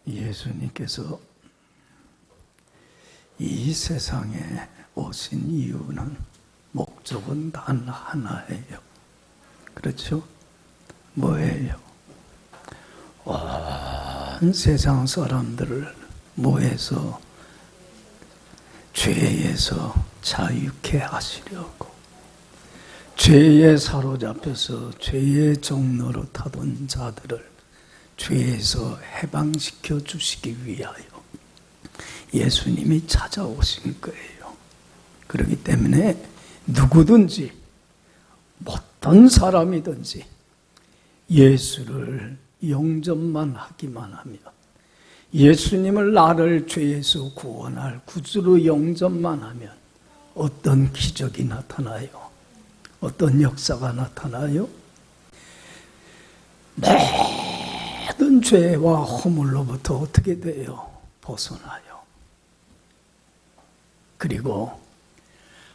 예수님께서 이 세상에 오신 이유는 목적은 단 하나예요. 그렇죠? 뭐예요? 온 세상 사람들을 모해서 죄에서 자유케 하시려고, 죄에 사로잡혀서 죄의 종로로 타던 자들을 죄에서 해방시켜 주시기 위하여 예수님이 찾아오신 거예요. 그렇기 때문에 누구든지 어떤 사람이든지 예수를 영접만 하기만 하면, 예수님을 나를 죄에서 구원할 구주로 영접만 하면 어떤 기적이 나타나요? 어떤 역사가 나타나요? 모든 죄와 허물로부터 어떻게 돼요? 벗어나요. 그리고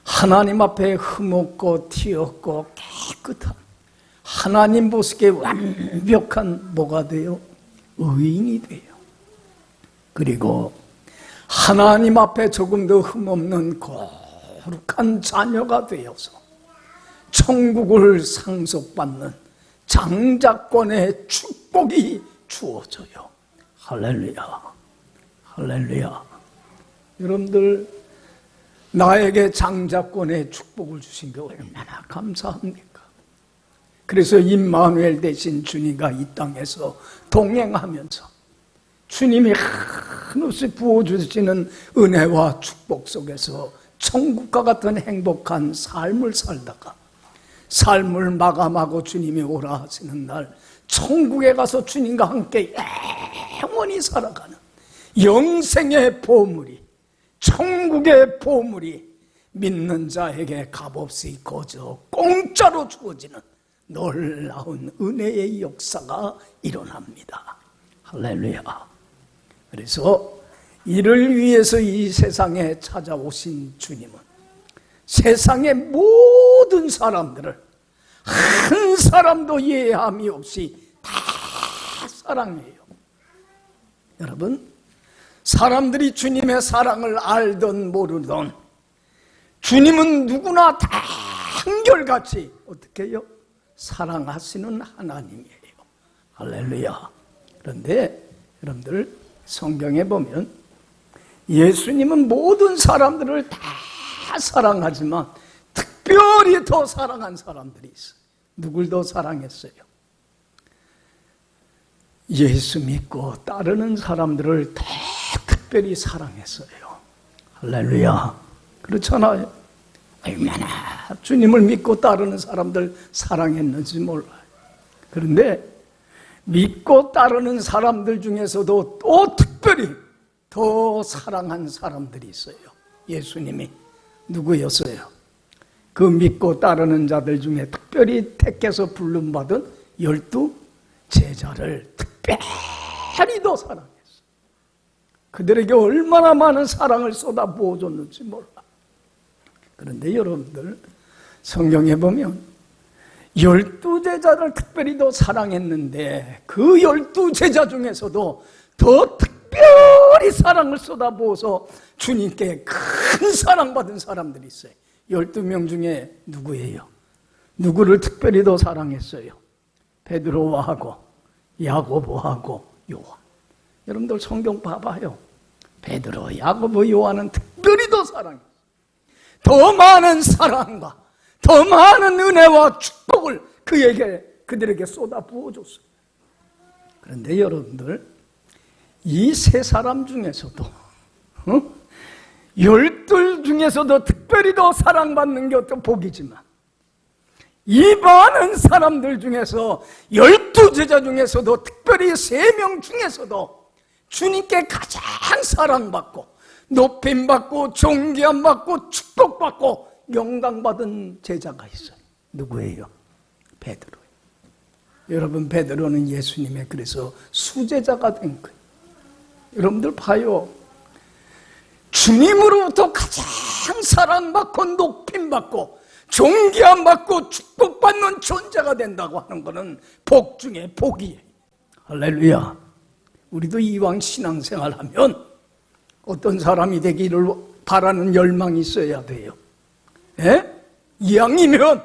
하나님 앞에 흠없고 티없고 깨끗한 하나님 보시기에 완벽한 뭐가 돼요? 의인이 돼요. 그리고 하나님 앞에 조금 더 흠없는 거룩한 자녀가 되어서 천국을 상속받는 장자권의 축복이 주어져요. 할렐루야, 할렐루야. 여러분들, 나에게 장자권의 축복을 주신 게 얼마나 감사합니까? 그래서 임마누엘 대신 주님과 이 땅에서 동행하면서 주님이 한없이 부어주시는 은혜와 축복 속에서 천국과 같은 행복한 삶을 살다가 삶을 마감하고 주님이 오라 하시는 날 천국에 가서 주님과 함께 영원히 살아가는 영생의 보물이, 천국의 보물이 믿는 자에게 값없이 거저 공짜로 주어지는 놀라운 은혜의 역사가 일어납니다. 할렐루야. 그래서 이를 위해서 이 세상에 찾아오신 주님은 세상의 모든 사람들을 한 사람도 예함이 없이 다 사랑해요. 여러분, 사람들이 주님의 사랑을 알든 모르든 주님은 누구나 다 한결같이 어떻게 해요? 사랑하시는 하나님이에요. 할렐루야. 그런데 여러분들, 성경에 보면 예수님은 모든 사람들을 다 사랑하지만 특별히 더 사랑한 사람들이 있어요. 누굴 더 사랑했어요? 예수 믿고 따르는 사람들을 더 특별히 사랑했어요. 할렐루야. 그렇잖아요. 얼마나 주님을 믿고 따르는 사람들 사랑했는지 몰라요. 그런데 믿고 따르는 사람들 중에서도 또 특별히 더 사랑한 사람들이 있어요. 예수님이 누구였어요? 그 믿고 따르는 자들 중에 특별히 택해서 부름받은 12 제자를 특별히 더 사랑했어요. 그들에게 얼마나 많은 사랑을 쏟아 부어줬는지 몰라. 그런데 여러분들, 성경에 보면 12 제자를 특별히 더 사랑했는데 그 12 제자 중에서도 더 특별히 사랑을 쏟아부어서 주님께 큰 사랑받은 사람들이 있어요. 12명 중에 누구예요? 누구를 특별히 더 사랑했어요? 베드로하고 야고보하고 요한. 여러분들 성경 봐봐요. 베드로, 야고보, 요한은 특별히 더 사랑했어요. 더 많은 사랑과 더 많은 은혜와 축복을 그들에게 쏟아 부어줬어요. 그런데 여러분들, 이 세 사람 중에서도 12 중에서도 특별히 더 사랑받는 게 어떤 복이지만, 이 많은 사람들 중에서 12 제자 중에서도 특별히 3명 중에서도 주님께 가장 사랑받고 높임받고 존귀함받고 축복받고 영광받은 제자가 있어요. 누구예요? 베드로예요. 여러분, 베드로는 예수님의 그래서 수제자가 된 거예요. 여러분들 봐요. 주님으로부터 가장 사랑받고 높임받고 존귀함받고 축복받는 존재가 된다고 하는 것은 복 중에 복이에요. 할렐루야. 우리도 이왕 신앙생활하면 어떤 사람이 되기를 바라는 열망이 있어야 돼요. 예? 이왕이면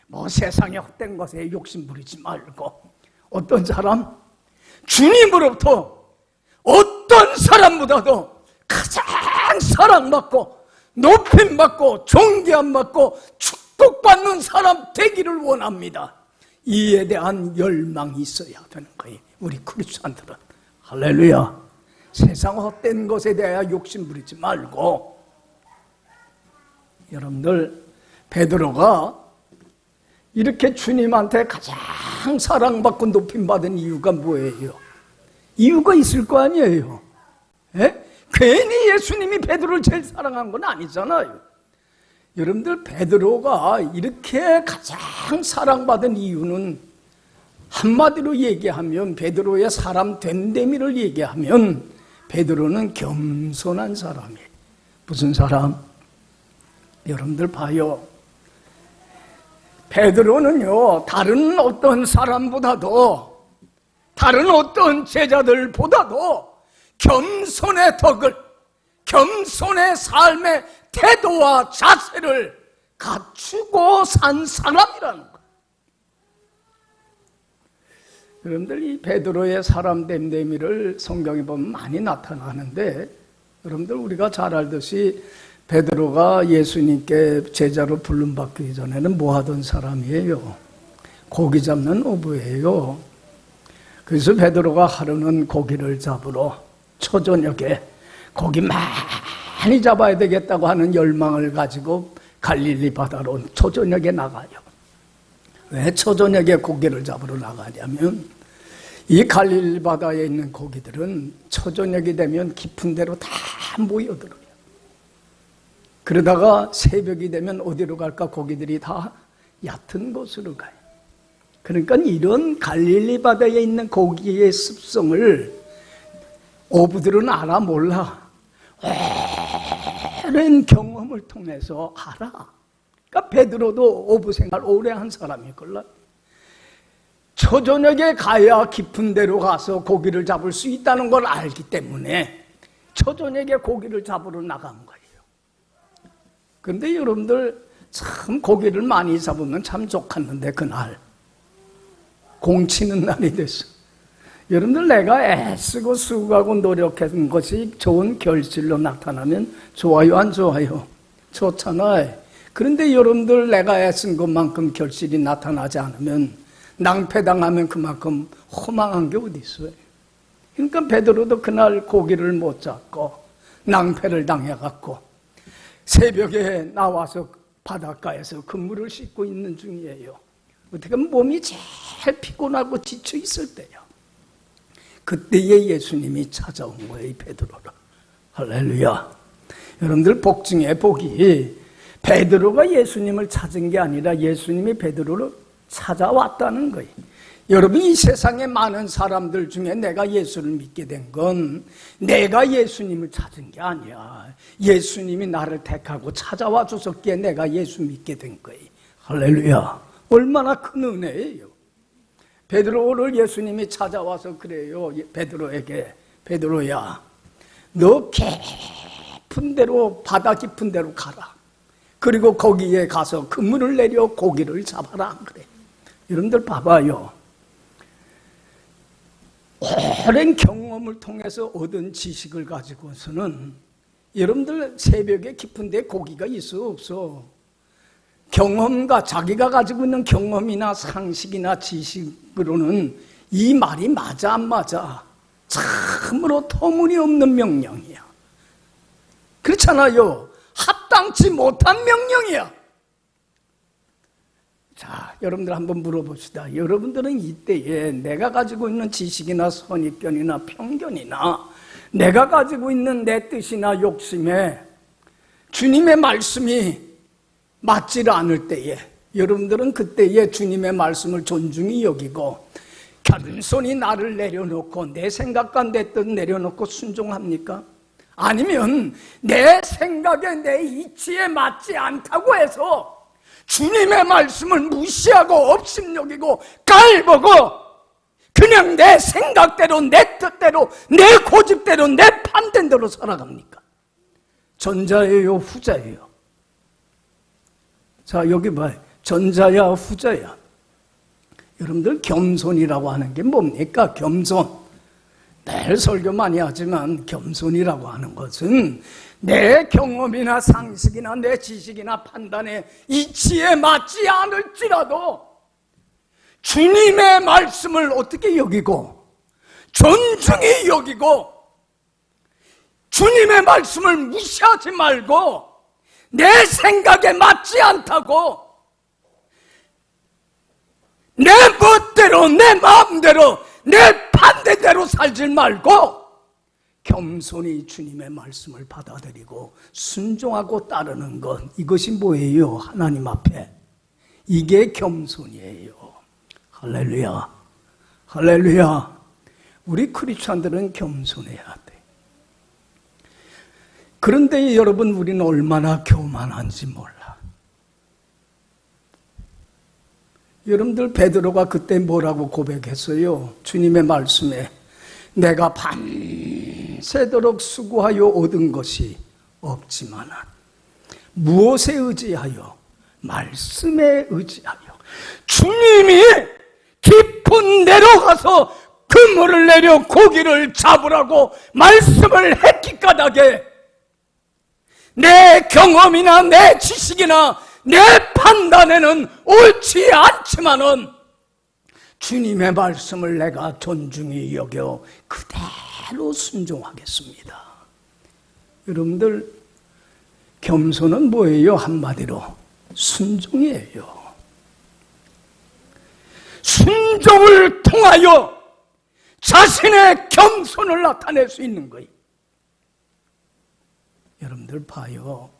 뭐 세상의 헛된 것에 욕심 부리지 말고 어떤 사람? 주님으로부터 어떤 사람보다도 가장 사랑받고 높임받고 존귀함받고 축복받는 사람 되기를 원합니다. 이에 대한 열망이 있어야 되는 거예요. 우리 크리스찬들은. 할렐루야. 세상 헛된 것에 대하여 욕심 부리지 말고. 여러분들, 베드로가 이렇게 주님한테 가장 사랑받고 높임받은 이유가 뭐예요? 이유가 있을 거 아니에요. 예? 괜히 예수님이 베드로를 제일 사랑한 건 아니잖아요. 여러분들, 베드로가 이렇게 가장 사랑받은 이유는 한마디로 얘기하면, 베드로의 사람 됨됨이를 얘기하면 베드로는 겸손한 사람이에요. 무슨 사람? 여러분들 봐요. 베드로는요, 다른 어떤 사람보다도, 다른 어떤 제자들보다도 겸손의 덕을, 겸손의 삶의 태도와 자세를 갖추고 산 사람이라는 거예요. 여러분들, 이 베드로의 사람 됨됨이를 성경에 보면 많이 나타나는데, 여러분들 우리가 잘 알듯이 베드로가 예수님께 제자로 부름받기 전에는 뭐 하던 사람이에요? 고기 잡는 어부예요. 그래서 베드로가 하루는 고기를 잡으러 초저녁에 고기 많이 잡아야 되겠다고 하는 열망을 가지고 갈릴리 바다로 초저녁에 나가요. 왜 초저녁에 고기를 잡으러 나가냐면, 이 갈릴리 바다에 있는 고기들은 초저녁이 되면 깊은 데로 다 모여들어요. 그러다가 새벽이 되면 어디로 갈까? 고기들이 다 얕은 곳으로 가요. 그러니까 이런 갈릴리 바다에 있는 고기의 습성을 어부들은 알아 몰라. 오랜 경험을 통해서 알아. 그러니까 베드로도 어부 생활 오래 한 사람이걸라. 초저녁에 가야 깊은 데로 가서 고기를 잡을 수 있다는 걸 알기 때문에 초저녁에 고기를 잡으러 나간 거예요. 그런데 여러분들, 참 고기를 많이 잡으면 참 좋겠는데 그날 공치는 날이 됐어. 여러분들, 내가 애쓰고 수고하고 노력한 것이 좋은 결실로 나타나면 좋아요, 안 좋아요? 좋잖아요. 그런데 여러분들, 내가 애쓴 것만큼 결실이 나타나지 않으면, 낭패당하면 그만큼 허망한 게 어디 있어요? 그러니까 베드로도 그날 고기를 못 잡고 낭패를 당해갖고 새벽에 나와서 바닷가에서 그물을 씻고 있는 중이에요. 어떻게 몸이 제일 피곤하고 지쳐 있을 때요. 그때에 예수님이 찾아온 거예요, 이 베드로를. 할렐루야. 여러분들, 복 중에 복이 베드로가 예수님을 찾은 게 아니라 예수님이 베드로를 찾아왔다는 거예요. 여러분, 이 세상에 많은 사람들 중에 내가 예수를 믿게 된 건 내가 예수님을 찾은 게 아니야. 예수님이 나를 택하고 찾아와 주셨기에 내가 예수 믿게 된 거예요. 할렐루야. 얼마나 큰 은혜예요. 베드로를 예수님이 찾아와서 그래요. 베드로에게, 베드로야, 너 깊은 데로, 바다 깊은 데로 가라. 그리고 거기에 가서 그물을 내려 고기를 잡아라. 그래. 여러분들 봐봐요. 오랜 경험을 통해서 얻은 지식을 가지고서는 여러분들 새벽에 깊은 데 고기가 있어 없어? 경험과 자기가 가지고 있는 경험이나 상식이나 지식으로는 이 말이 맞아 안 맞아? 참으로 터무니없는 명령이야. 그렇잖아요. 합당치 못한 명령이야. 자, 여러분들 한번 물어봅시다. 여러분들은 이때에 내가 가지고 있는 지식이나 선입견이나 편견이나 내가 가지고 있는 내 뜻이나 욕심에 주님의 말씀이 맞지 않을 때에 여러분들은 그때에 주님의 말씀을 존중히 여기고 겸손히 나를 내려놓고 내 생각과 내 뜻 내려놓고 순종합니까? 아니면 내 생각에 내 이치에 맞지 않다고 해서 주님의 말씀을 무시하고 업신여기고 깔보고 그냥 내 생각대로, 내 뜻대로, 내 고집대로, 내 판단대로 살아갑니까? 전자예요, 후자예요? 자, 여기 봐요. 전자야, 후자야? 여러분들, 겸손이라고 하는 게 뭡니까? 겸손. 매일 설교 많이 하지만 겸손이라고 하는 것은 내 경험이나 상식이나 내 지식이나 판단에 이치에 맞지 않을지라도 주님의 말씀을 어떻게 여기고 존중히 여기고 주님의 말씀을 무시하지 말고 내 생각에 맞지 않다고 내 멋대로 내 마음대로 내 반대대로 살지 말고 겸손히 주님의 말씀을 받아들이고 순종하고 따르는 것, 이것이 뭐예요? 하나님 앞에. 이게 겸손이에요. 할렐루야. 할렐루야. 우리 크리스찬들은 겸손해야 돼. 그런데 여러분, 우리는 얼마나 교만한지 몰라. 여러분들, 베드로가 그때 뭐라고 고백했어요? 주님의 말씀에 내가 밤새도록 수고하여 얻은 것이 없지만 무엇에 의지하여? 말씀에 의지하여. 주님이 깊은 데로 가서 그물을 내려 고기를 잡으라고 말씀을 했기까닥에 내 경험이나 내 지식이나 내 판단에는 옳지 않지만은 주님의 말씀을 내가 존중히 여겨 그대로 순종하겠습니다. 여러분들, 겸손은 뭐예요? 한마디로 순종이에요. 순종을 통하여 자신의 겸손을 나타낼 수 있는 거예요. 여러분들 봐요.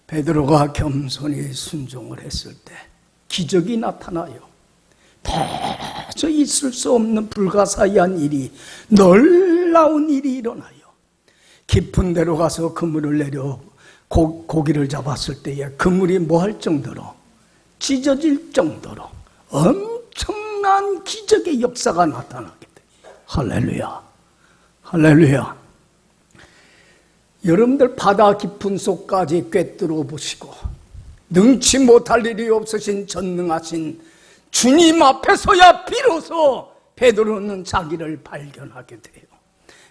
베드로가 겸손히 순종을 했을 때 기적이 나타나요. 대저 있을 수 없는 불가사의한 일이, 놀라운 일이 일어나요. 깊은 데로 가서 그물을 내려 고기를 잡았을 때에 그물이 뭐할 정도로, 찢어질 정도로 엄청난 기적의 역사가 나타나게 돼요. 할렐루야. 할렐루야. 여러분들, 바다 깊은 속까지 꿰뚫어 보시고 능치 못할 일이 없으신 전능하신 주님 앞에서야 비로소 베드로는 자기를 발견하게 돼요.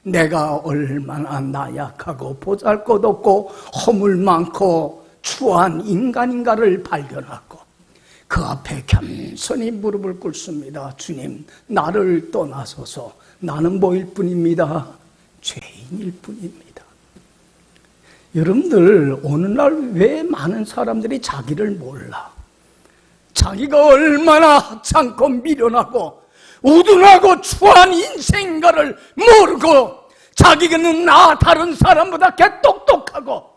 내가 얼마나 나약하고 보잘것없고 허물 많고 추한 인간인가를 발견하고 그 앞에 겸손히 무릎을 꿇습니다. 주님, 나를 떠나소서. 나는 뭐일 뿐입니다? 죄인일 뿐입니다. 여러분들, 오늘날 왜 많은 사람들이 자기를 몰라? 자기가 얼마나 하찮고 미련하고 우둔하고 추한 인생인가를 모르고 자기는 다른 사람보다 개똑똑하고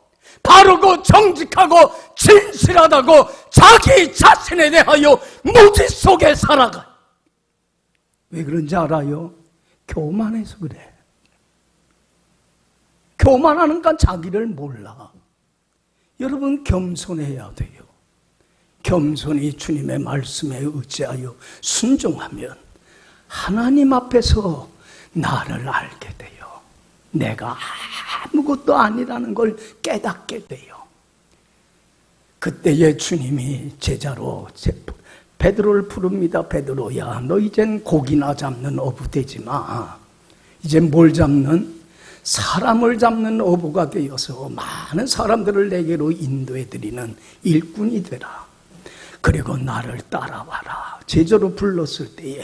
바르고 정직하고 진실하다고 자기 자신에 대하여 무지 속에 살아가. 왜 그런지 알아요? 교만해서 그래. 교만하니까 자기를 몰라. 여러분, 겸손해야 돼요. 겸손히 주님의 말씀에 의지하여 순종하면 하나님 앞에서 나를 알게 돼요. 내가 아무것도 아니라는 걸 깨닫게 돼요. 그때에 주님이 제자로 베드로를 부릅니다. 베드로야, 너 이젠 고기나 잡는 어부 되지 마. 이젠 뭘 잡는? 사람을 잡는 어부가 되어서 많은 사람들을 내게로 인도해드리는 일꾼이 되라. 그리고 나를 따라와라. 제자로 불렀을 때에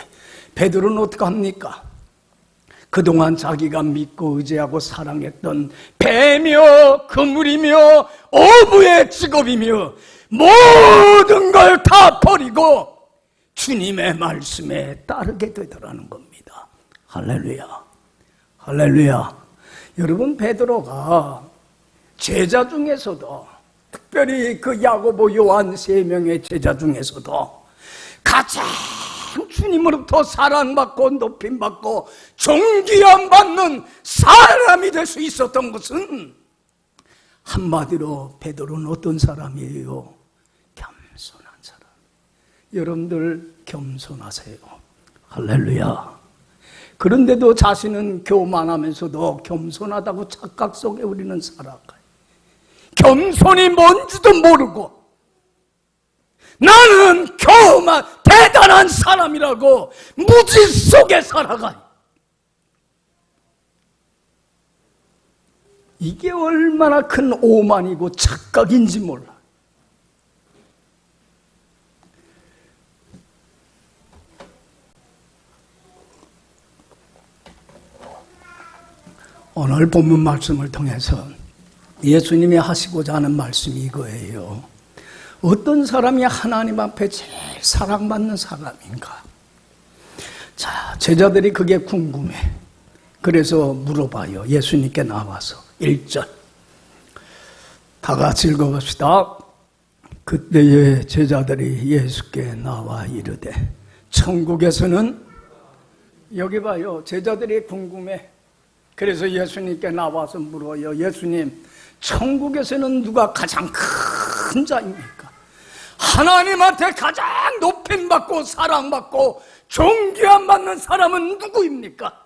베드로는 어떻게 합니까? 그동안 자기가 믿고 의지하고 사랑했던 배며 그물이며 어부의 직업이며 모든 걸 다 버리고 주님의 말씀에 따르게 되더라는 겁니다. 할렐루야. 할렐루야. 여러분, 베드로가 제자 중에서도, 특별히 그 야고보, 요한 3명의 제자 중에서도 가장 주님으로부터 사랑받고 높임받고 존귀함 받는 사람이 될 수 있었던 것은 한마디로 베드로는 어떤 사람이에요? 겸손한 사람. 여러분들 겸손하세요. 할렐루야. 그런데도 자신은 교만하면서도 겸손하다고 착각 속에 우리는 살아가요. 겸손이 뭔지도 모르고 나는 대단한 사람이라고 무지 속에 살아가요. 이게 얼마나 큰 오만이고 착각인지 몰라. 오늘 본문 말씀을 통해서 예수님이 하시고자 하는 말씀이 이거예요. 어떤 사람이 하나님 앞에 제일 사랑받는 사람인가? 자, 제자들이 그게 궁금해. 그래서 물어봐요. 예수님께 나와서 1절 다 같이 읽어봅시다. 그때의 제자들이 예수께 나와 이르되 천국에서는, 여기 봐요. 제자들이 궁금해. 그래서 예수님께 나와서 물어요. 예수님, 천국에서는 누가 가장 큰 자입니까? 하나님한테 가장 높임받고 사랑받고 존귀함 받는 사람은 누구입니까?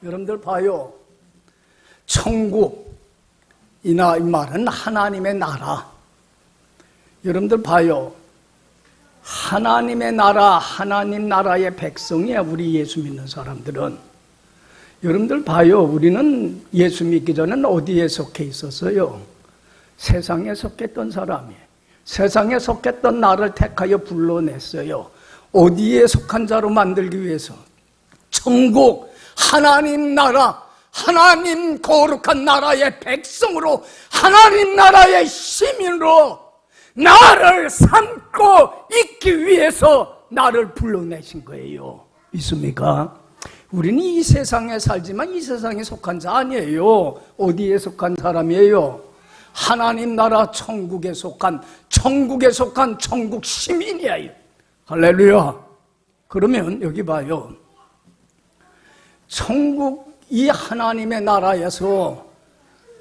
여러분들 봐요. 천국, 이 말은 하나님의 나라. 여러분들 봐요. 하나님의 나라, 하나님 나라의 백성이야, 우리 예수 믿는 사람들은. 여러분들 봐요. 우리는 예수 믿기 전에는 어디에 속해 있었어요? 세상에 속했던 사람이에요. 세상에 속했던 나를 택하여 불러냈어요. 어디에 속한 자로 만들기 위해서? 천국, 하나님 나라, 하나님 거룩한 나라의 백성으로, 하나님 나라의 시민으로 나를 삼고 있기 위해서 나를 불러내신 거예요. 믿습니까? 우리는 이 세상에 살지만 이 세상에 속한 자 아니에요. 어디에 속한 사람이에요? 하나님 나라 천국에 속한 천국 시민이에요. 할렐루야. 그러면 여기 봐요. 천국, 이 하나님의 나라에서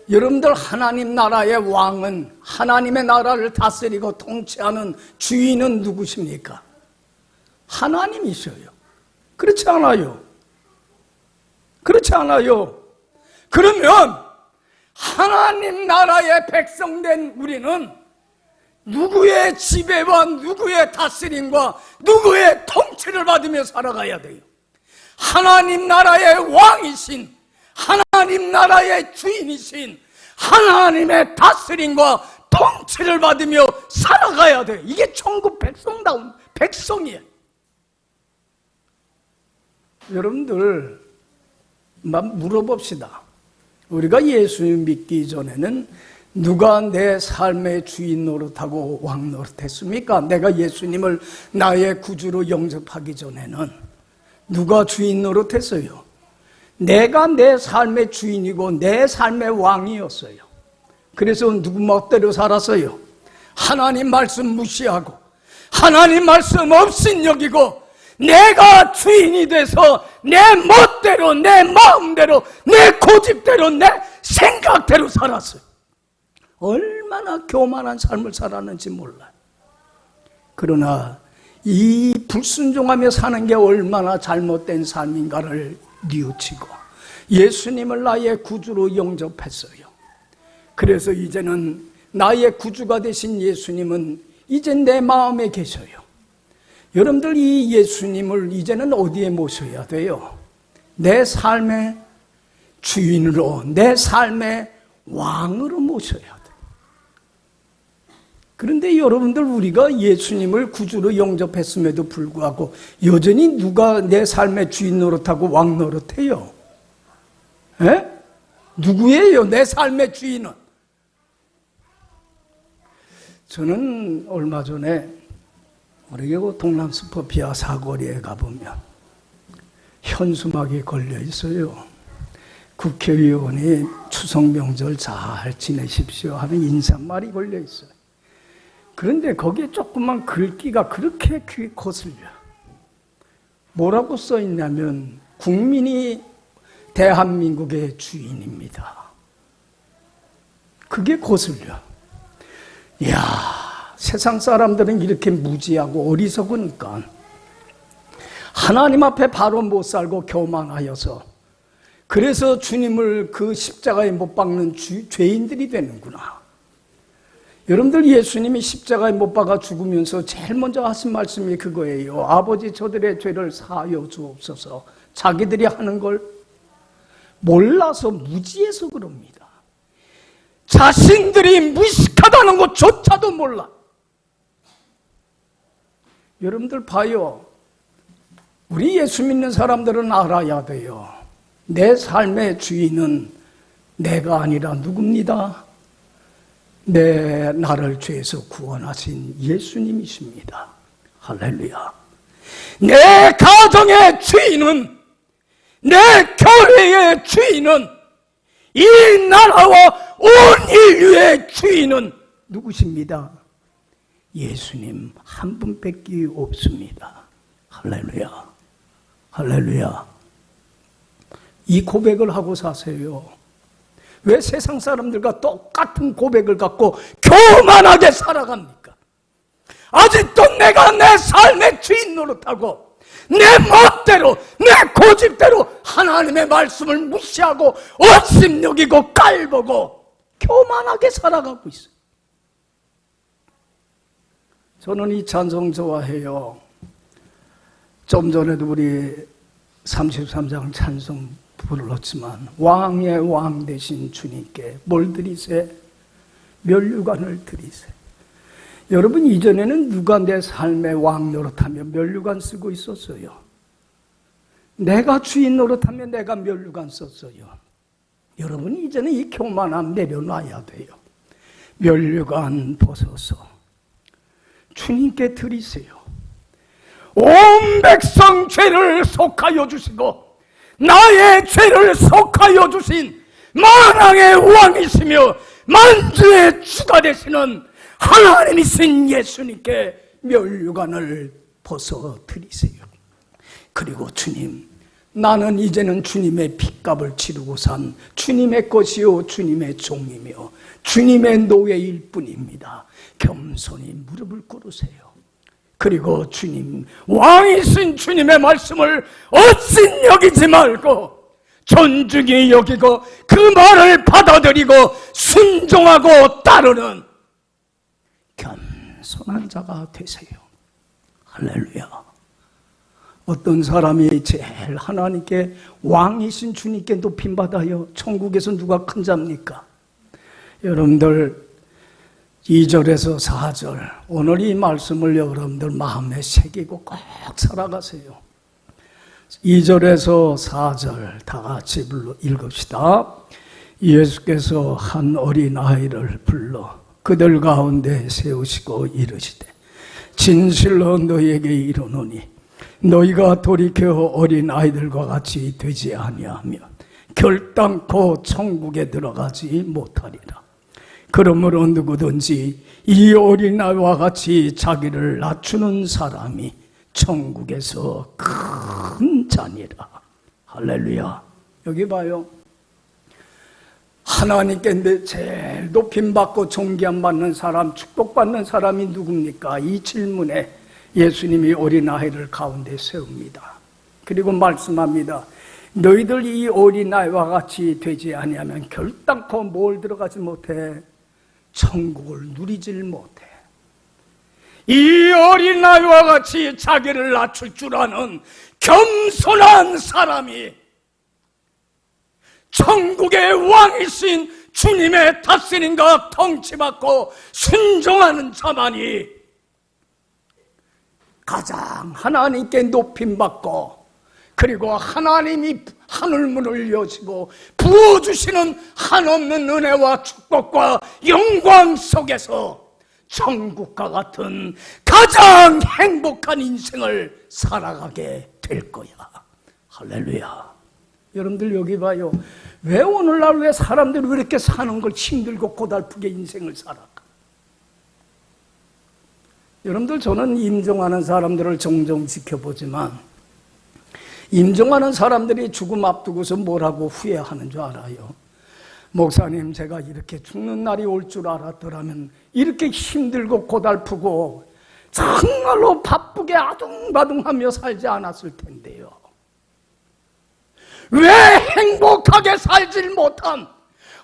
여러분들 하나님 나라의 왕은, 하나님의 나라를 다스리고 통치하는 주인은 누구십니까? 하나님이셔요. 그렇지 않아요? 그렇지 않아요? 그러면 하나님 나라의 백성된 우리는 누구의 지배와 누구의 다스림과 누구의 통치를 받으며 살아가야 돼요? 하나님 나라의 왕이신, 하나님 나라의 주인이신 하나님의 다스림과 통치를 받으며 살아가야 돼요. 이게 천국 백성다운 백성이에요. 여러분들 물어봅시다. 우리가 예수 믿기 전에는 누가 내 삶의 주인 노릇하고 왕 노릇했습니까? 내가 예수님을 나의 구주로 영접하기 전에는 누가 주인 노릇했어요? 내가 내 삶의 주인이고 내 삶의 왕이었어요. 그래서 누구 멋대로 살았어요? 하나님 말씀 무시하고 하나님 말씀 없인 여기고 내가 주인이 돼서 내 멋대로, 내 마음대로, 내 고집대로, 내 생각대로 살았어요. 얼마나 교만한 삶을 살았는지 몰라요. 그러나 이 불순종하며 사는 게 얼마나 잘못된 삶인가를 뉘우치고 예수님을 나의 구주로 영접했어요. 그래서 이제는 나의 구주가 되신 예수님은 이제 내 마음에 계셔요. 여러분들 이 예수님을 이제는 어디에 모셔야 돼요? 내 삶의 주인으로, 내 삶의 왕으로 모셔야 돼요. 그런데 여러분들 우리가 예수님을 구주로 영접했음에도 불구하고 여전히 누가 내 삶의 주인 노릇하고 왕 노릇해요? 에? 누구예요? 내 삶의 주인은? 저는 얼마 전에 우리 동남 스포피아 사거리에 가보면 현수막이 걸려 있어요. 국회의원이 추석 명절 잘 지내십시오 하는 인사말이 걸려 있어요. 그런데 거기에 조그만 글귀가 그렇게 귀에 거슬려. 뭐라고 써 있냐면 국민이 대한민국의 주인입니다. 그게 거슬려. 이야, 세상 사람들은 이렇게 무지하고 어리석으니까 하나님 앞에 바로 못 살고 교만하여서 그래서 주님을 그 십자가에 못 박는 죄인들이 되는구나. 여러분들, 예수님이 십자가에 못 박아 죽으면서 제일 먼저 하신 말씀이 그거예요. 아버지, 저들의 죄를 사하여 주옵소서. 자기들이 하는 걸 몰라서 무지해서 그럽니다. 자신들이 무식하다는 것조차도 몰라. 여러분들 봐요. 우리 예수 믿는 사람들은 알아야 돼요. 내 삶의 주인은 내가 아니라 누굽니다? 나를 죄에서 구원하신 예수님이십니다. 할렐루야. 내 가정의 주인은, 내 교회의 주인은, 이 나라와 온 인류의 주인은 누구십니다? 예수님 한 분밖에 없습니다. 할렐루야. 할렐루야. 이 고백을 하고 사세요. 왜 세상 사람들과 똑같은 고백을 갖고 교만하게 살아갑니까? 아직도 내가 내 삶의 주인 노릇하고 내 멋대로, 내 고집대로 하나님의 말씀을 무시하고 업심여기고 깔보고 교만하게 살아가고 있어요. 저는 이 찬송 좋아해요. 좀 전에도 우리 33장 찬송 불렀지만 왕의 왕 되신 주님께 뭘 드리세? 면류관을 드리세. 여러분, 이전에는 누가 내 삶의 왕 노릇하며 면류관 쓰고 있었어요? 내가 주인 노릇하며 내가 면류관 썼어요. 여러분, 이제는 이 교만함 내려놔야 돼요. 면류관 벗어서 주님께 드리세요. 온 백성 죄를 속하여 주시고 나의 죄를 속하여 주신 만왕의 왕이시며 만주의 주가 되시는 하나님이신 예수님께 면류관을 벗어 드리세요. 그리고 주님, 나는 이제는 주님의 핏값을 치르고 산 주님의 것이요 주님의 종이며 주님의 노예일 뿐입니다. 겸손히 무릎을 꿇으세요. 그리고 주님, 왕이신 주님의 말씀을 어찌 여기지 말고 존중히 여기고 그 말을 받아들이고 순종하고 따르는 겸손한 자가 되세요. 할렐루야. 어떤 사람이 제일 하나님께 왕이신 주님께 높임받아요? 천국에서 누가 큰 자입니까? 여러분들 2절에서 4절, 오늘 이 말씀을 여러분들 마음에 새기고 꼭 살아가세요. 2절에서 4절 다 같이 읽읍시다. 예수께서 한 어린아이를 불러 그들 가운데 세우시고 이르시되, 진실로 너희에게 이르노니 너희가 돌이켜 어린아이들과 같이 되지 아니하면 결단코 천국에 들어가지 못하리라. 그러므로 누구든지 이 어린아이와 같이 자기를 낮추는 사람이 천국에서 큰 자니라. 할렐루야. 여기 봐요. 하나님께 제일 높임받고 존귀함 받는 사람, 축복받는 사람이 누굽니까? 이 질문에 예수님이 어린아이를 가운데 세웁니다. 그리고 말씀합니다. 너희들 이 어린아이와 같이 되지 아니하면 결단코 뭘 들어가지 못해? 천국을 누리질 못해. 이 어린아이와 같이 자기를 낮출 줄 아는 겸손한 사람이 천국의 왕이신 주님의 다스림과 통치받고 순종하는 자만이 가장 하나님께 높임받고, 그리고 하나님이 하늘문을 여시고 부어주시는 한없는 은혜와 축복과 영광 속에서 천국과 같은 가장 행복한 인생을 살아가게 될 거야. 할렐루야. 여러분들 여기 봐요. 왜 오늘날 왜 사람들이 왜 이렇게 사는 걸 힘들고 고달프게 인생을 살아가? 여러분들, 저는 임종하는 사람들을 종종 지켜보지만 임종하는 사람들이 죽음 앞두고서 뭐라고 후회하는 줄 알아요? 목사님, 제가 이렇게 죽는 날이 올 줄 알았더라면 이렇게 힘들고 고달프고 정말로 바쁘게 아둥바둥하며 살지 않았을 텐데요. 왜 행복하게 살질 못한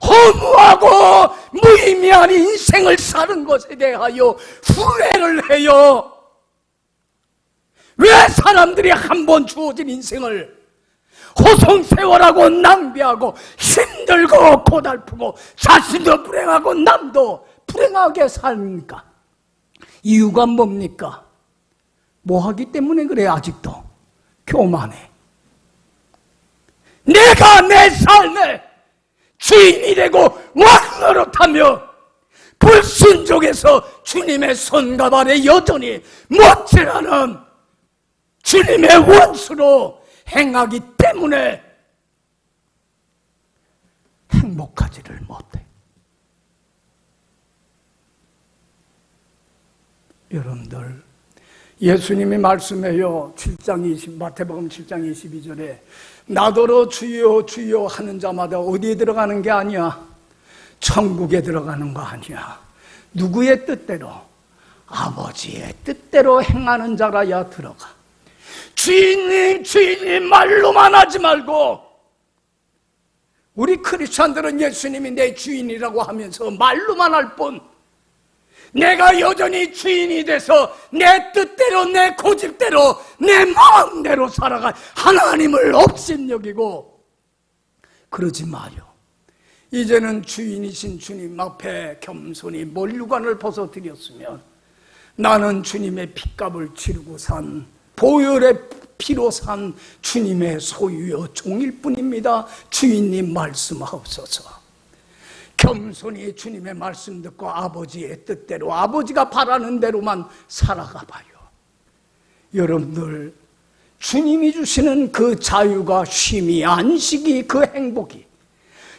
허무하고 무의미한 인생을 사는 것에 대하여 후회를 해요? 왜 사람들이 한 번 주어진 인생을 호송세월하고 낭비하고 힘들고 고달프고 자신도 불행하고 남도 불행하게 삽니까? 이유가 뭡니까? 뭐 하기 때문에 그래? 아직도 교만해. 내가 내 삶의 주인이 되고 왕노릇하며 불순종해서 주님의 손과 발에 여전히 못지않은 주님의 원수로 행하기 때문에 행복하지를 못해. 여러분들, 예수님이 말씀해요. 마태복음 7장 22절에 나더러 주여 주여 하는 자마다 어디에 들어가는 게 아니야? 천국에 들어가는 거 아니야. 누구의 뜻대로? 아버지의 뜻대로 행하는 자라야 들어가. 주인님 주인님 말로만 하지 말고, 우리 크리스천들은 예수님이 내 주인이라고 하면서 말로만 할 뿐, 내가 여전히 주인이 돼서 내 뜻대로 내 고집대로 내 마음대로 살아가 하나님을 업신여기고 그러지 마요. 이제는 주인이신 주님 앞에 겸손히 면류관을 벗어드렸으면 나는 주님의 핏값을 치르고 산 보혈의 피로 산 주님의 소유여 종일 뿐입니다. 주인님 말씀하옵소서. 겸손히 주님의 말씀 듣고 아버지의 뜻대로 아버지가 바라는 대로만 살아가 봐요. 여러분들, 주님이 주시는 그 자유가 쉼이 안식이 그 행복이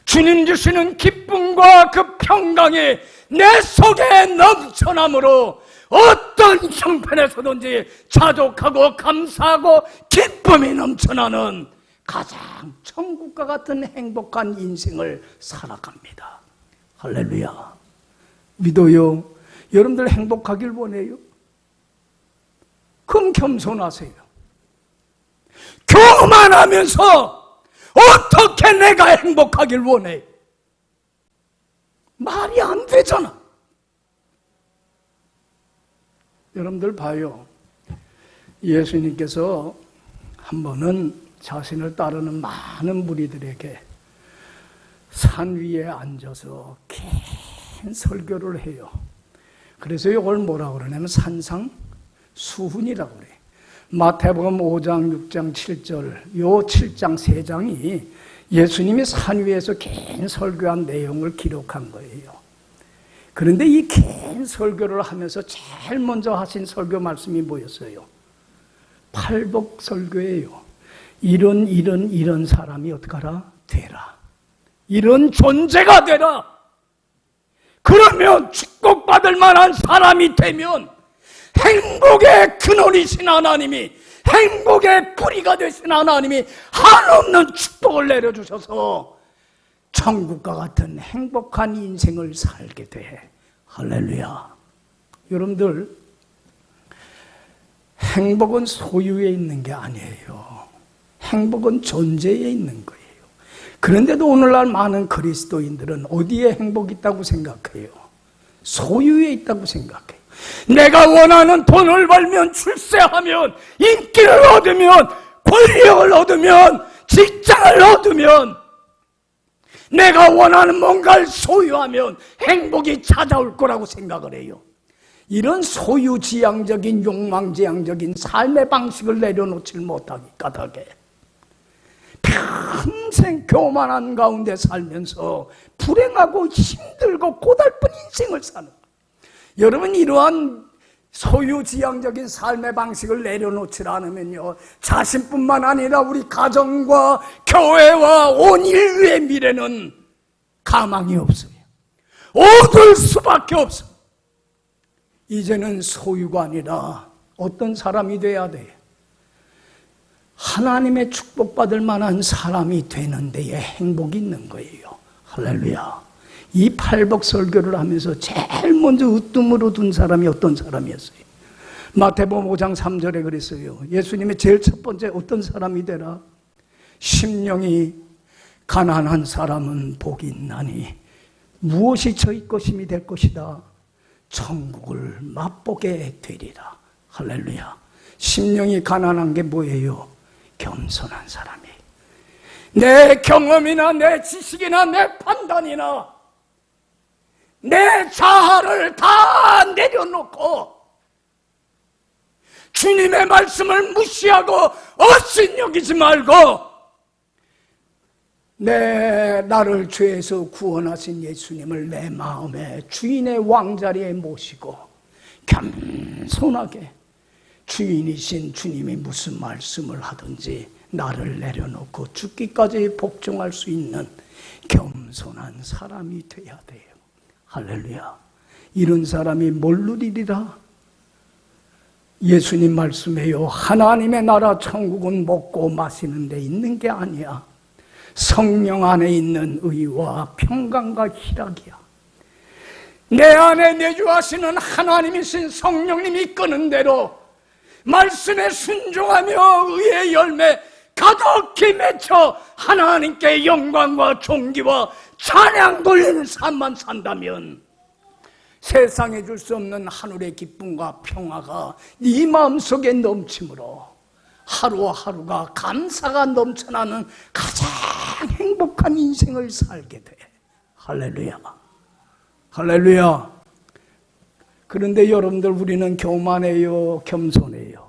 주님 주시는 기쁨과 그 평강이 내 속에 넘쳐나므로 어떤 형편에서든지 자족하고 감사하고 기쁨이 넘쳐나는 가장 천국과 같은 행복한 인생을 살아갑니다. 할렐루야. 믿어요. 여러분들 행복하길 원해요? 그럼 겸손하세요. 교만하면서 어떻게 내가 행복하길 원해? 말이 안 되잖아. 여러분들 봐요. 예수님께서 한 번은 자신을 따르는 많은 무리들에게 산 위에 앉아서 긴 설교를 해요. 그래서 이걸 뭐라고 그러냐면 산상수훈이라고 그래. 마태복음 5장, 6장, 7절, 요 7장 3장이 예수님이 산 위에서 긴 설교한 내용을 기록한 거예요. 그런데 이 긴 설교를 하면서 제일 먼저 하신 설교 말씀이 뭐였어요? 팔복 설교예요. 이런 사람이 어떡하라? 되라. 이런 존재가 되라. 그러면 축복받을 만한 사람이 되면 행복의 근원이신 하나님이, 행복의 뿌리가 되신 하나님이 한없는 축복을 내려주셔서 천국과 같은 행복한 인생을 살게 돼. 할렐루야. 여러분들, 행복은 소유에 있는 게 아니에요. 행복은 존재에 있는 거예요. 그런데도 오늘날 많은 그리스도인들은 어디에 행복이 있다고 생각해요? 소유에 있다고 생각해요. 내가 원하는 돈을 벌면, 출세하면, 인기를 얻으면, 권력을 얻으면, 직장을 얻으면, 내가 원하는 뭔가를 소유하면 행복이 찾아올 거라고 생각을 해요. 이런 소유지향적인, 욕망지향적인 삶의 방식을 내려놓질 못하기 까닭에 평생 교만한 가운데 살면서 불행하고 힘들고 고달픈 인생을 사는 거예요. 여러분, 이러한 소유지향적인 삶의 방식을 내려놓지 않으면요, 자신뿐만 아니라 우리 가정과 교회와 온 인류의 미래는 가망이 없어요. 얻을 수밖에 없어요. 이제는 소유가 아니라 어떤 사람이 돼야 돼요? 하나님의 축복받을 만한 사람이 되는 데에 행복이 있는 거예요. 할렐루야. 이 팔복 설교를 하면서 제일 먼저 으뜸으로 둔 사람이 어떤 사람이었어요? 마태복음 5장 3절에 그랬어요. 예수님이 제일 첫 번째 어떤 사람이 되라? 심령이 가난한 사람은 복이 있나니 무엇이 저희 것임이 될 것이다. 천국을 맛보게 되리라. 할렐루야. 심령이 가난한 게 뭐예요? 겸손한 사람이. 내 경험이나 내 지식이나 내 판단이나 내 자아를 다 내려놓고 주님의 말씀을 무시하고 업신여기지 말고 나를 죄에서 구원하신 예수님을 내 마음에 주인의 왕자리에 모시고 겸손하게 주인이신 주님이 무슨 말씀을 하든지 나를 내려놓고 죽기까지 복종할 수 있는 겸손한 사람이 돼야 돼요. 할렐루야. 이런 사람이 뭘 누리리라? 예수님 말씀해요. 하나님의 나라 천국은 먹고 마시는 데 있는 게 아니야. 성령 안에 있는 의와 평강과 희락이야. 내 안에 내주하시는 하나님이신 성령님이 이끄는 대로 말씀에 순종하며 의의 열매 가득히 맺혀 하나님께 영광과 존귀와 찬양 돌리는 삶만 산다면 세상에 줄 수 없는 하늘의 기쁨과 평화가 네 마음속에 넘침으로 하루하루가 감사가 넘쳐나는 가장 행복한 인생을 살게 돼. 할렐루야. 할렐루야. 그런데 여러분들, 우리는 교만해요, 겸손해요?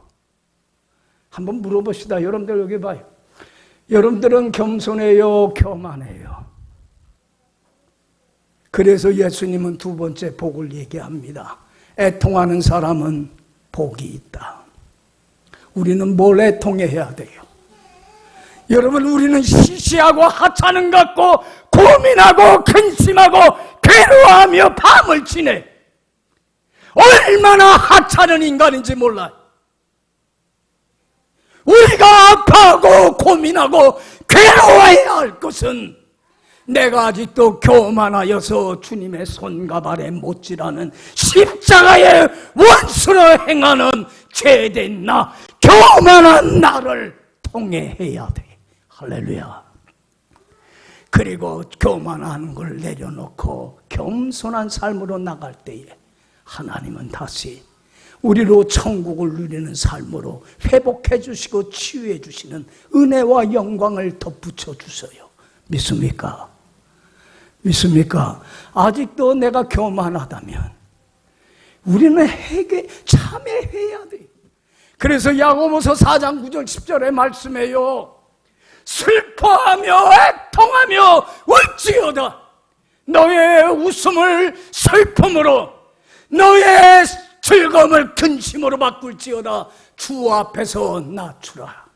한번 물어봅시다. 여러분들 여기 봐요. 여러분들은 겸손해요, 교만해요? 그래서 예수님은 두 번째 복을 얘기합니다. 애통하는 사람은 복이 있다. 우리는 뭘 애통해야 돼요? 여러분, 우리는 시시하고 하찮은 것 같고 고민하고 근심하고 괴로워하며 밤을 지내. 얼마나 하찮은 인간인지 몰라요. 우리가 아파하고 고민하고 괴로워해야 할 것은 내가 아직도 교만하여서 주님의 손과 발에 못지라는 십자가의 원수로 행하는 죄된 나, 교만한 나를 통해해야 돼. 할렐루야. 그리고 교만하는 걸 내려놓고 겸손한 삶으로 나갈 때에 하나님은 다시 우리로 천국을 누리는 삶으로 회복해 주시고 치유해 주시는 은혜와 영광을 덧붙여 주세요. 믿습니까? 믿습니까? 아직도 내가 교만하다면 우리는 참회해야 돼. 그래서 야고보서 4장 9절 10절에 말씀해요. 슬퍼하며 애통하며 울지어다. 너의 웃음을 슬픔으로, 너의 즐거움을 근심으로 바꿀지어다. 주 앞에서 낮추라.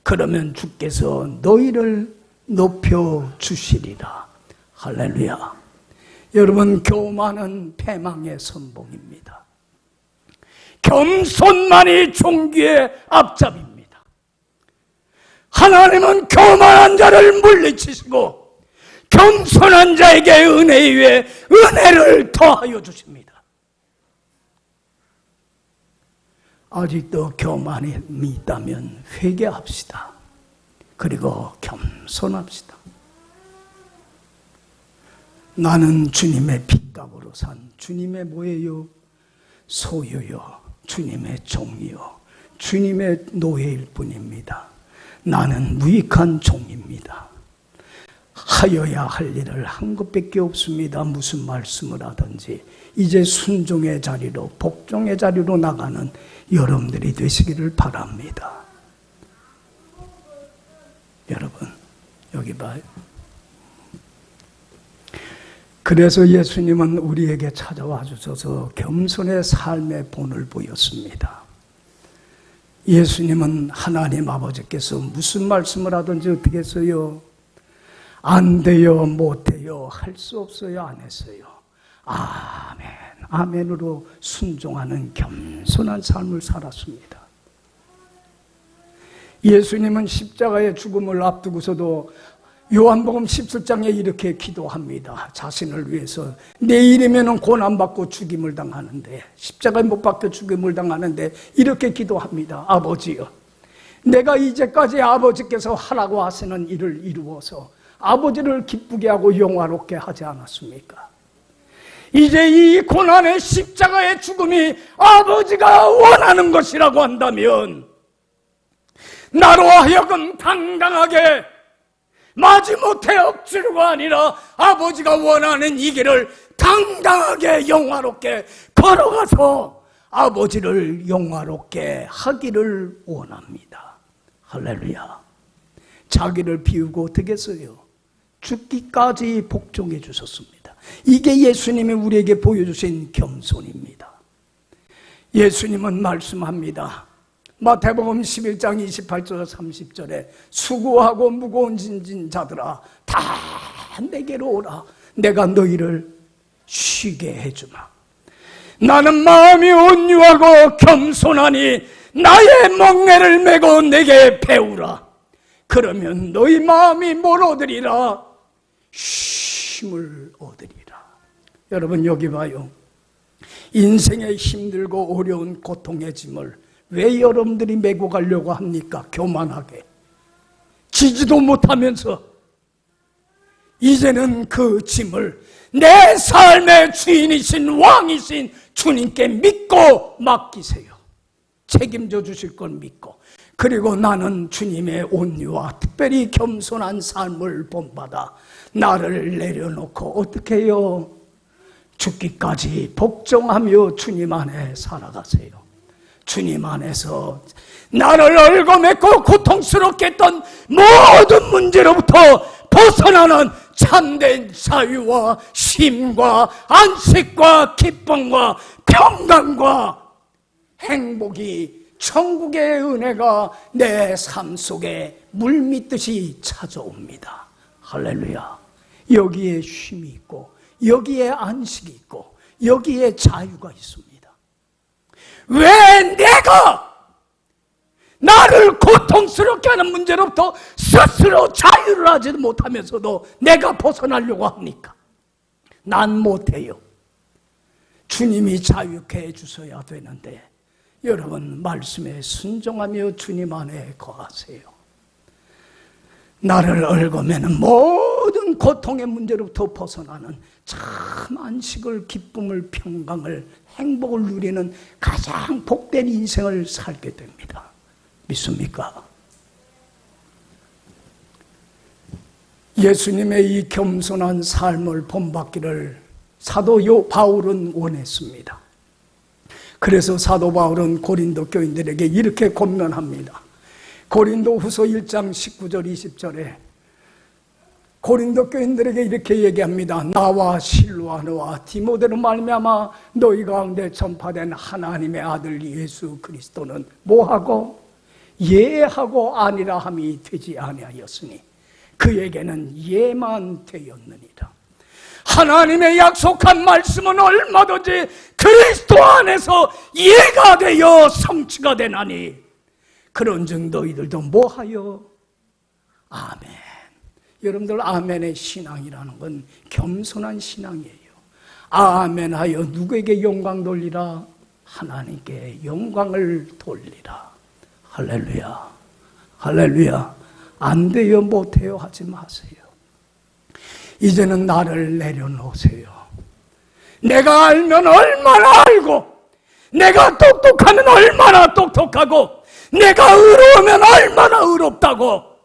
그러면 주께서 너희를 높여주시리라. 할렐루야. 여러분, 교만은 패망의 선봉입니다. 겸손만이 존귀의 앞잡입니다. 하나님은 교만한 자를 물리치시고 겸손한 자에게 은혜 위에 은혜를 더하여 주십니다. 아직도 교만이 있다면 회개합시다. 그리고 겸손합시다. 나는 주님의 핏값으로 산 주님의 뭐예요? 소유요, 주님의 종이요, 주님의 노예일 뿐입니다. 나는 무익한 종입니다. 하여야 할 일을 한 것밖에 없습니다. 무슨 말씀을 하든지 이제 순종의 자리로, 복종의 자리로 나가는 여러분들이 되시기를 바랍니다. 여러분, 여기 봐요. 그래서 예수님은 우리에게 찾아와 주셔서 겸손의 삶의 본을 보였습니다. 예수님은 하나님 아버지께서 무슨 말씀을 하든지 어떻게 했어요? 안 돼요, 못 해요, 할 수 없어요, 안 했어요. 아멘, 아멘으로 순종하는 겸손한 삶을 살았습니다. 예수님은 십자가의 죽음을 앞두고서도 요한복음 17장에 이렇게 기도합니다. 자신을 위해서 내일이면 고난받고 죽임을 당하는데, 십자가에 못 박혀 죽임을 당하는데 이렇게 기도합니다. 아버지여, 내가 이제까지 아버지께서 하라고 하시는 일을 이루어서 아버지를 기쁘게 하고 영화롭게 하지 않았습니까? 이제 이 고난의 십자가의 죽음이 아버지가 원하는 것이라고 한다면 나로 하여금 당당하게 마지못해 억지로가 아니라 아버지가 원하는 이 길을 당당하게 영화롭게 걸어가서 아버지를 영화롭게 하기를 원합니다. 할렐루야. 자기를 비우고 어떻게 했어요? 죽기까지 복종해 주셨습니다. 이게 예수님이 우리에게 보여주신 겸손입니다. 예수님은 말씀합니다. 마태복음 11장 28절 30절에 수고하고 무거운 짐진 자들아 다 내게로 오라. 내가 너희를 쉬게 해주마. 나는 마음이 온유하고 겸손하니 나의 멍에를 메고 내게 배우라. 그러면 너희 마음이 뭘 얻으리라? 쉼을 얻으리라. 여러분 여기 봐요. 인생의 힘들고 어려운 고통의 짐을 왜 여러분들이 메고 가려고 합니까? 교만하게 지지도 못하면서. 이제는 그 짐을 내 삶의 주인이신 왕이신 주님께 믿고 맡기세요. 책임져 주실 건 믿고, 그리고 나는 주님의 온유와 특별히 겸손한 삶을 본받아 나를 내려놓고 어떻게 해요? 죽기까지 복종하며 주님 안에 살아가세요. 주님 안에서 나를 얽어맺고 고통스럽게 했던 모든 문제로부터 벗어나는 참된 자유와 쉼과 안식과 기쁨과 평강과 행복이, 천국의 은혜가 내 삶 속에 물밀듯이 찾아옵니다. 할렐루야. 여기에 쉼이 있고 여기에 안식이 있고 여기에 자유가 있습니다. 왜 내가 나를 고통스럽게 하는 문제로부터 스스로 자유를 하지도 못하면서도 내가 벗어나려고 합니까? 난 못해요. 주님이 자유케 해주셔야 되는데, 여러분 말씀에 순종하며 주님 안에 거하세요. 나를 얽으면 모든 고통의 문제로부터 벗어나는 참 안식을, 기쁨을, 평강을, 행복을 누리는 가장 복된 인생을 살게 됩니다. 믿습니까? 예수님의 이 겸손한 삶을 본받기를 사도 바울은 원했습니다. 그래서 사도 바울은 고린도 교인들에게 이렇게 권면합니다. 고린도 후서 1장 19절 20절에 고린도 교인들에게 이렇게 얘기합니다. 나와 실로아너와 디모데로 말미암아 너희 가운데 전파된 하나님의 아들 예수 그리스도는 뭐하고? 예하고 아니라 함이 되지 아니하였으니 그에게는 예만 되었느니라. 하나님의 약속한 말씀은 얼마든지 그리스도 안에서 예가 되어 성취가 되나니 그런즉 너희들도 뭐하여? 아멘. 여러분들 아멘의 신앙이라는 건 겸손한 신앙이에요. 아멘하여 누구에게 영광 돌리라? 하나님께 영광을 돌리라. 할렐루야. 할렐루야. 안 돼요, 못해요 하지 마세요. 이제는 나를 내려놓으세요. 내가 알면 얼마나 알고, 내가 똑똑하면 얼마나 똑똑하고, 내가 의로우면 얼마나 의롭다고.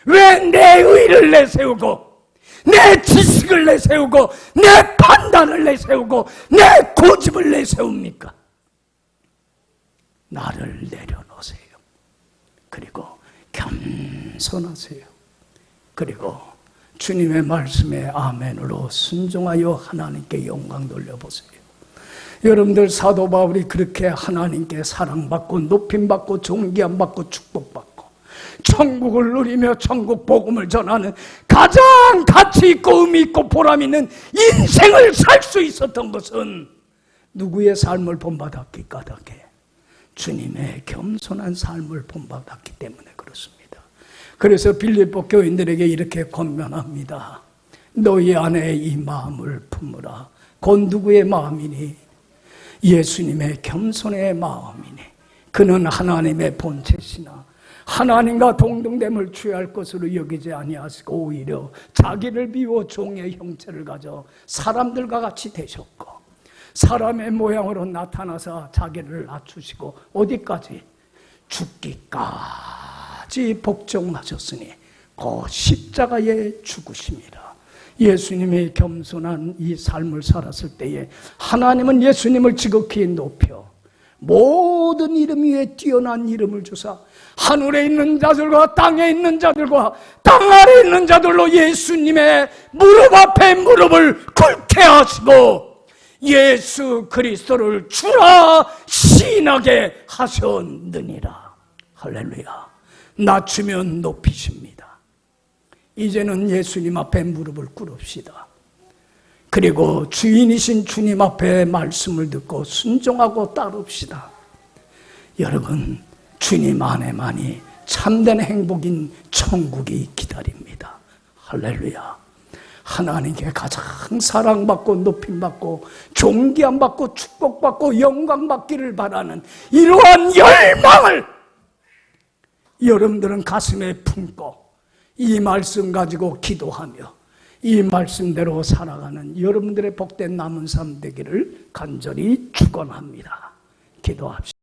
왜 내 의를 내세우고 내 지식을 내세우고 내 판단을 내세우고 내 고집을 내세웁니까? 나를 내려놓으세요. 그리고 겸손하세요. 그리고 주님의 말씀에 아멘으로 순종하여 하나님께 영광 돌려보세요. 여러분들 사도 바울이 그렇게 하나님께 사랑받고 높임받고 존귀함받고 축복받고 천국을 누리며 천국 복음을 전하는 가장 가치 있고 의미 있고 보람 있는 인생을 살 수 있었던 것은 누구의 삶을 본받았기 까닭에 주님의 겸손한 삶을 본받았기 때문에 그렇습니다. 그래서 빌립보 교인들에게 이렇게 권면합니다. 너희 안에 이 마음을 품으라. 곧 누구의 마음이니? 예수님의 겸손의 마음이니. 그는 하나님의 본체시나 하나님과 동등됨을 취할 것으로 여기지 아니하시고 오히려 자기를 비워 종의 형체를 가져 사람들과 같이 되셨고 사람의 모양으로 나타나서 자기를 낮추시고 어디까지? 죽기까지 복종하셨으니 그 십자가에 죽으심이라. 예수님의 겸손한 이 삶을 살았을 때에 하나님은 예수님을 지극히 높여 모든 이름 위에 뛰어난 이름을 주사 하늘에 있는 자들과 땅에 있는 자들과 땅 아래에 있는 자들로 예수님의 무릎 앞에 무릎을 꿇게 하시고 예수 그리스도를 주라 시인하게 하셨느니라. 할렐루야. 낮추면 높이십니다. 이제는 예수님 앞에 무릎을 꿇읍시다. 그리고 주인이신 주님 앞에 말씀을 듣고 순종하고 따릅시다. 여러분, 주님 안에만이 참된 행복인 천국이 기다립니다. 할렐루야. 하나님께 가장 사랑받고 높임받고 존귀함받고 축복받고 영광받기를 바라는 이러한 열망을 여러분들은 가슴에 품고 이 말씀 가지고 기도하며 이 말씀대로 살아가는 여러분들의 복된 남은 삶 되기를 간절히 축원합니다. 기도합시다.